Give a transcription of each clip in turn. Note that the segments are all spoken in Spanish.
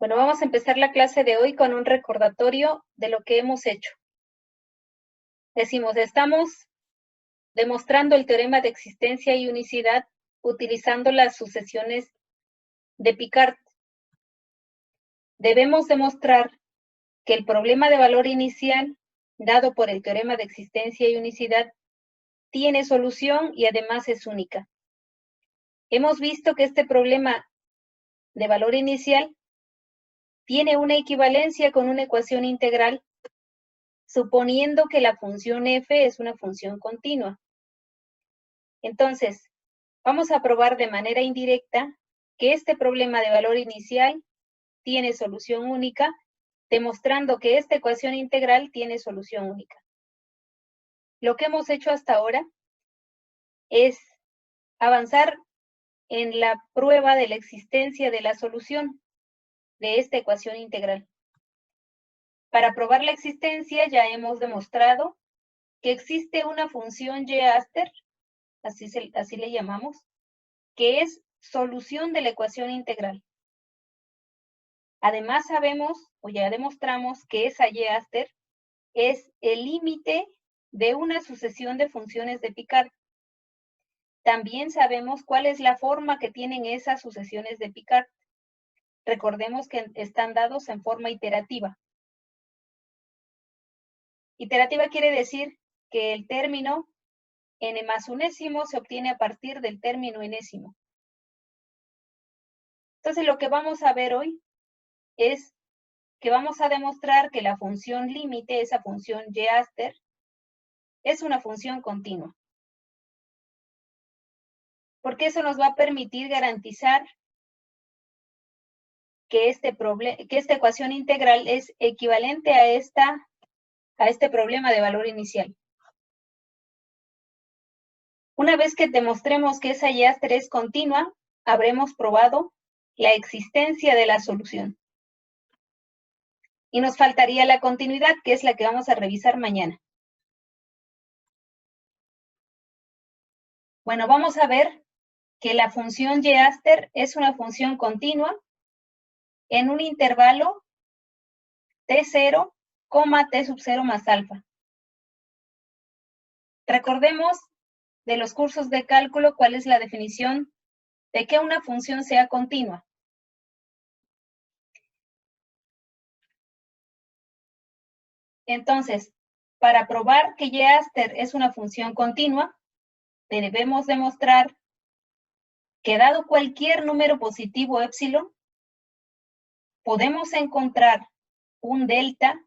Bueno, vamos a empezar la clase de hoy con un recordatorio de lo que hemos hecho. Decimos, estamos demostrando el teorema de existencia y unicidad utilizando las sucesiones de Picard. Debemos demostrar que el problema de valor inicial, dado por el teorema de existencia y unicidad, tiene solución y además es única. Hemos visto que este problema de valor inicial tiene una equivalencia con una ecuación integral, suponiendo que la función f es una función continua. Entonces, vamos a probar de manera indirecta que este problema de valor inicial tiene solución única, demostrando que esta ecuación integral tiene solución única. Lo que hemos hecho hasta ahora es avanzar en la prueba de la existencia de la solución de esta ecuación integral. Para probar la existencia ya hemos demostrado que existe una función y-Aster, así le llamamos, que es solución de la ecuación integral. Además sabemos, o ya demostramos, que esa y-Aster es el límite de una sucesión de funciones de Picard. También sabemos cuál es la forma que tienen esas sucesiones de Picard. Recordemos que están dados en forma iterativa. Iterativa quiere decir que el término n más unésimo se obtiene a partir del término enésimo. Entonces, lo que vamos a ver hoy es que vamos a demostrar que la función límite, esa función y-Aster, es una función continua. Porque eso nos va a permitir garantizar que esta ecuación integral es equivalente a este problema de valor inicial. Una vez que demostremos que esa y-Aster es continua, habremos probado la existencia de la solución. Y nos faltaría la continuidad, que es la que vamos a revisar mañana. Bueno, vamos a ver que la función y-Aster es una función continua en un intervalo t0, t sub 0 más alfa. Recordemos de los cursos de cálculo cuál es la definición de que una función sea continua. Entonces, para probar que y-Aster es una función continua, debemos demostrar que dado cualquier número positivo épsilon, podemos encontrar un delta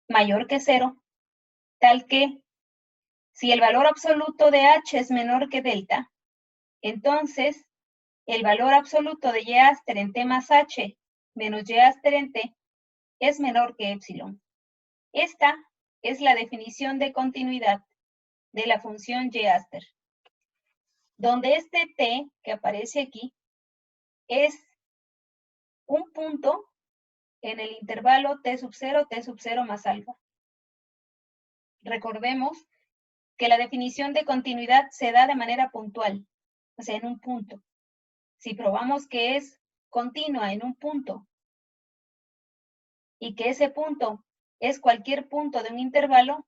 mayor que 0, tal que si el valor absoluto de h es menor que delta, entonces el valor absoluto de y-Aster en t más h menos y-Aster en t es menor que épsilon. Esta es la definición de continuidad de la función y-Aster, donde este t que aparece aquí es un punto en el intervalo t sub 0 más alfa. Recordemos que la definición de continuidad se da de manera puntual, o sea, en un punto. Si probamos que es continua en un punto y que ese punto es cualquier punto de un intervalo,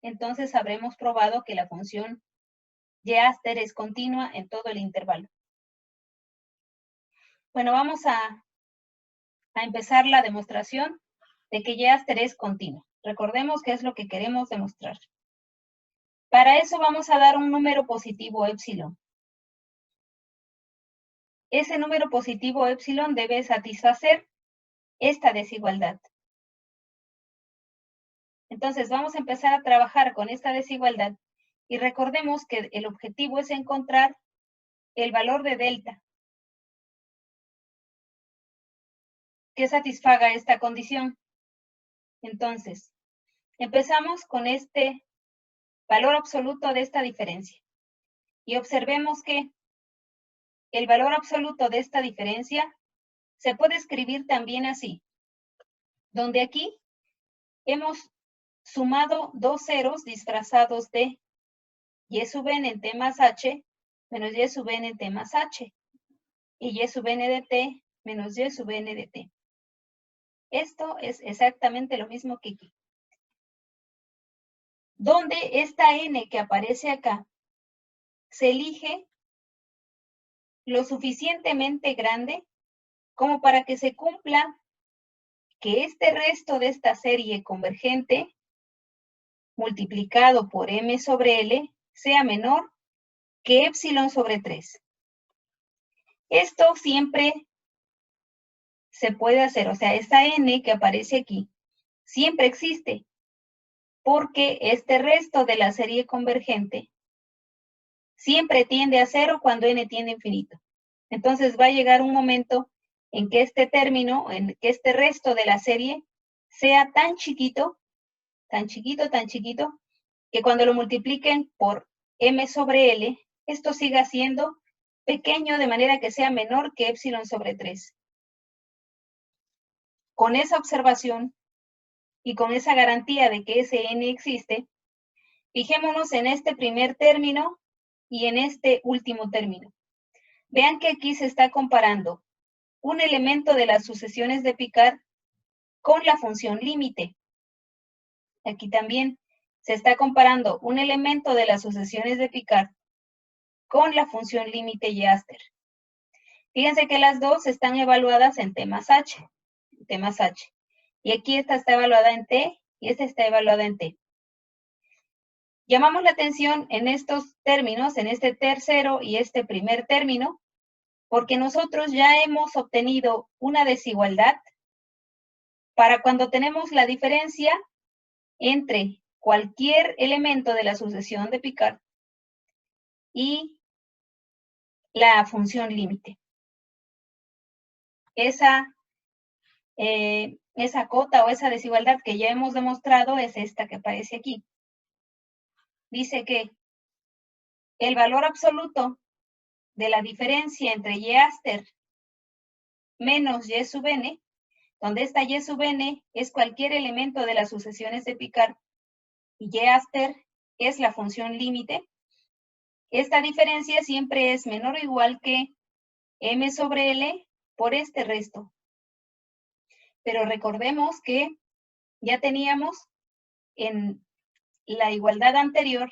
entonces habremos probado que la función y-Aster es continua en todo el intervalo. Bueno, vamos a empezar la demostración de que y-Aster es continua. Recordemos qué es lo que queremos demostrar. Para eso vamos a dar un número positivo épsilon. Ese número positivo épsilon debe satisfacer esta desigualdad. Entonces vamos a empezar a trabajar con esta desigualdad y recordemos que el objetivo es encontrar el valor de delta que satisfaga esta condición. Entonces, empezamos con este valor absoluto de esta diferencia y observemos que el valor absoluto de esta diferencia se puede escribir también así, donde aquí hemos sumado dos ceros disfrazados de y sub n en t más h menos y sub n en t más h y sub n de t menos y sub n de t. Esto es exactamente lo mismo que aquí. Donde esta n que aparece acá se elige lo suficientemente grande como para que se cumpla que este resto de esta serie convergente multiplicado por m sobre L sea menor que epsilon sobre 3. Esto siempre se puede hacer, o sea, esta n que aparece aquí siempre existe, porque este resto de la serie convergente siempre tiende a 0 cuando n tiende a infinito. Entonces va a llegar un momento en que este término, en que este resto de la serie sea tan chiquito, que cuando lo multipliquen por m sobre L, esto siga siendo pequeño de manera que sea menor que epsilon sobre 3. Con esa observación y con esa garantía de que ese n existe, fijémonos en este primer término y en este último término. Vean que aquí se está comparando un elemento de las sucesiones de Picard con la función límite. Aquí también se está comparando un elemento de las sucesiones de Picard con la función límite Yeaster. Fíjense que las dos están evaluadas en T más H. Y aquí esta está evaluada en T y esta está evaluada en T. Llamamos la atención en estos términos, en este tercero y este primer término, porque nosotros ya hemos obtenido una desigualdad para cuando tenemos la diferencia entre cualquier elemento de la sucesión de Picard y la función límite. Esa cota o esa desigualdad que ya hemos demostrado es esta que aparece aquí. Dice que el valor absoluto de la diferencia entre Yeaster menos Y sub n, donde esta Y sub n es cualquier elemento de las sucesiones de Picard y Yeaster es la función límite, esta diferencia siempre es menor o igual que m sobre L por este resto. Pero recordemos que ya teníamos en la igualdad anterior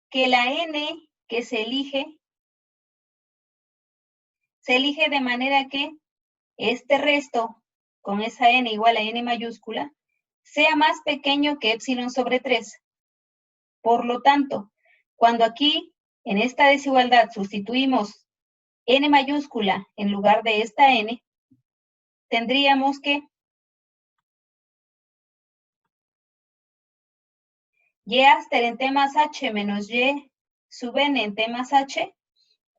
que la n que se elige de manera que este resto con esa n igual a n mayúscula sea más pequeño que epsilon sobre 3. Por lo tanto, cuando aquí en esta desigualdad sustituimos n mayúscula en lugar de esta n, tendríamos que Yeaster en T más H menos Y sub n en T más H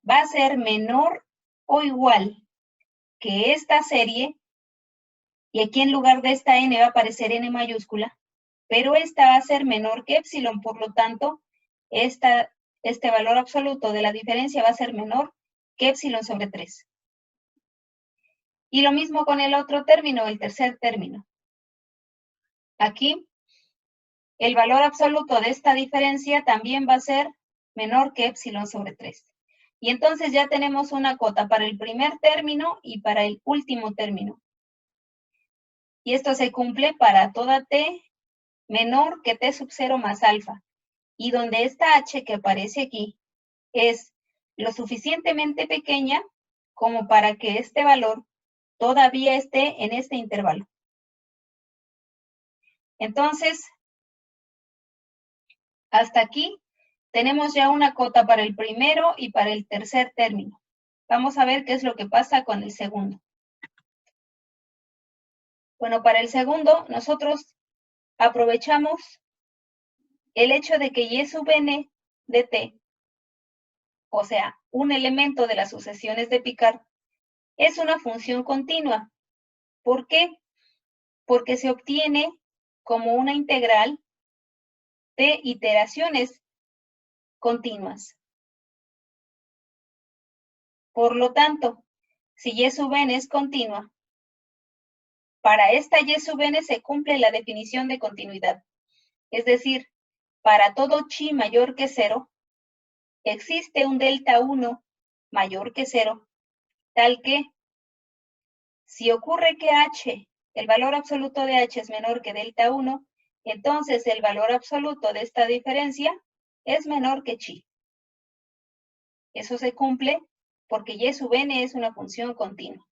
va a ser menor o igual que esta serie, y aquí en lugar de esta n va a aparecer n mayúscula, pero esta va a ser menor que epsilon, por lo tanto, este valor absoluto de la diferencia va a ser menor que epsilon sobre 3. Y lo mismo con el otro término, el tercer término. Aquí, el valor absoluto de esta diferencia también va a ser menor que epsilon sobre 3. Y entonces ya tenemos una cota para el primer término y para el último término. Y esto se cumple para toda t menor que t sub 0 más alfa. Y donde esta h que aparece aquí es lo suficientemente pequeña como para que este valor todavía esté en este intervalo. Entonces, hasta aquí tenemos ya una cota para el primero y para el tercer término. Vamos a ver qué es lo que pasa con el segundo. Bueno, para el segundo, nosotros aprovechamos el hecho de que Y sub n de t, o sea, un elemento de las sucesiones de Picard, es una función continua. ¿Por qué? Porque se obtiene como una integral de iteraciones continuas. Por lo tanto, si Y sub n es continua, para esta Y sub n se cumple la definición de continuidad. Es decir, para todo chi mayor que 0, existe un delta 1 mayor que 0, tal que Si ocurre que h, el valor absoluto de h es menor que delta 1, entonces el valor absoluto de esta diferencia es menor que chi. Eso se cumple porque y sub n es una función continua.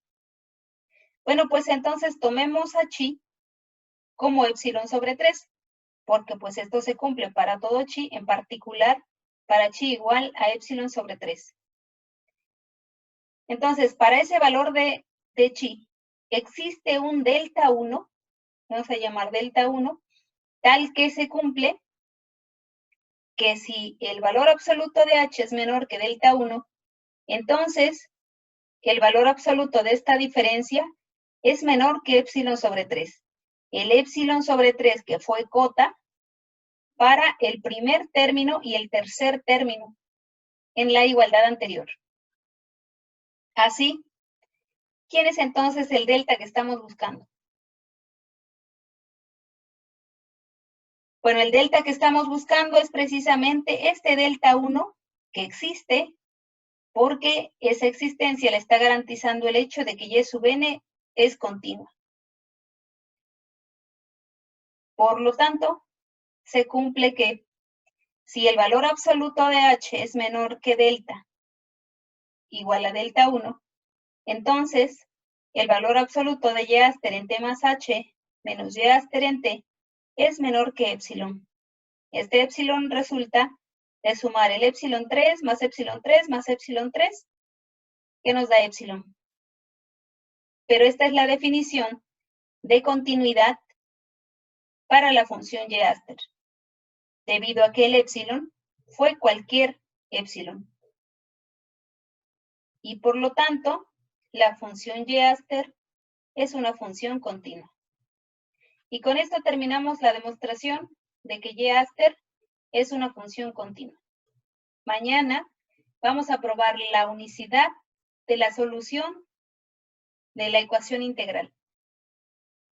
Bueno, pues entonces tomemos a chi como epsilon sobre 3, porque pues esto se cumple para todo chi, en particular para chi igual a epsilon sobre 3. Entonces, para ese valor de chi, existe un delta 1, vamos a llamar delta 1, tal que se cumple que si el valor absoluto de h es menor que delta 1, entonces el valor absoluto de esta diferencia es menor que epsilon sobre 3. El epsilon sobre 3 que fue cota para el primer término y el tercer término en la igualdad anterior. Así, ¿quién es entonces el delta que estamos buscando? Bueno, el delta que estamos buscando es precisamente este delta 1 que existe porque esa existencia le está garantizando el hecho de que y sub n es continua. Por lo tanto, se cumple que si el valor absoluto de h es menor que delta igual a delta 1, entonces el valor absoluto de y aster en t más h menos y aster en t es menor que epsilon. Este epsilon resulta de sumar el epsilon 3 más epsilon 3 más epsilon 3, que nos da epsilon. Pero esta es la definición de continuidad para la función y aster, debido a que el epsilon fue cualquier epsilon. Y por lo tanto, la función y aster es una función continua. Y con esto terminamos la demostración de que y aster es una función continua. Mañana vamos a probar la unicidad de la solución de la ecuación integral.